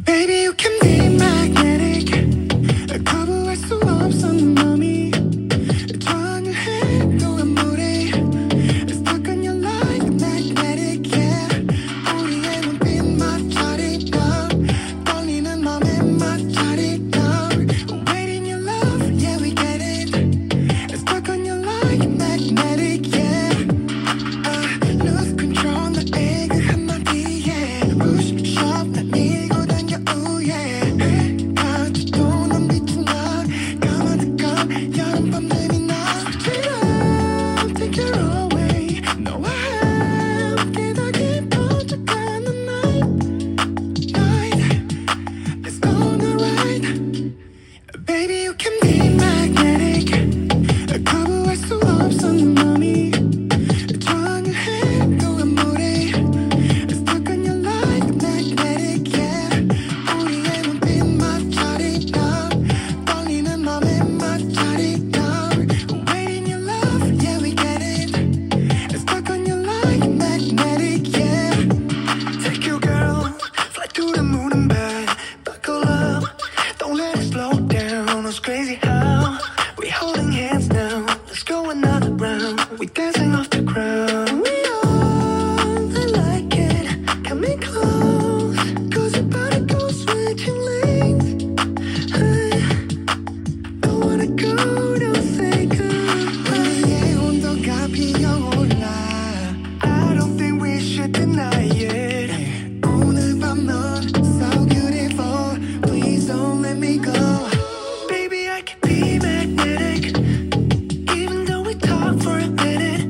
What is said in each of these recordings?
Baby, you can be magnetic. 거부할 수 없어 네 맘이 전율해 너의 물이 Stuck on your line, magnetic, yeah. 우리의 눈빛 마찰이다. 떨리는 맘에 마찰이다. Waiting your love, yeah, we get it. Stuck on your line, magnetic, yeah. I lose control, 나의 그 한마디에 Push, shove, 날 밀고 당겨, ooh, yeah. 해가지도 넌 빛이 나. 까마득한 여름밤들이 나. Straight up, take you away. 너와 함께 더 깊어져가는 night. Let's go on a ride. Baby, you can be magnetic. 거부할 수 없어 네 맘이 전율해 너의 물이 Stuck on your line, magnetic, yeah. 우리의 눈빛 마찰이다. 떨리는 맘에 마찰이다. Waiting your love, yeah, we get it. Stuck on your line, magnetic, yeah. Take you, girl, fly to the moon and back. Buckle up, don't let it slow down. It's crazy how we holding hands now. Let's go another round. We dancing off the ground. We all I like it. Come in close, 'cause your body goes switching lanes. Don't wanna go, don't say goodbye. 우리의 온도가 피어올라. I don't think we should deny it. 오늘 밤 넌 so beautiful. Please don't let me go. Baby, I can be magnetic. Even though we talk for a minute.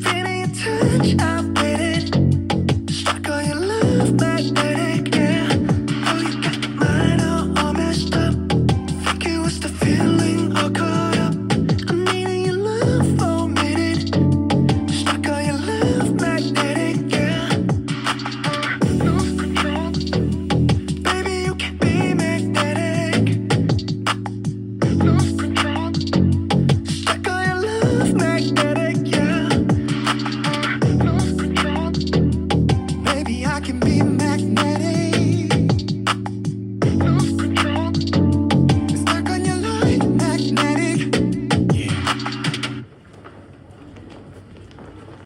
Feeling your touch, I'm with it. Stuck on your love, magnetic.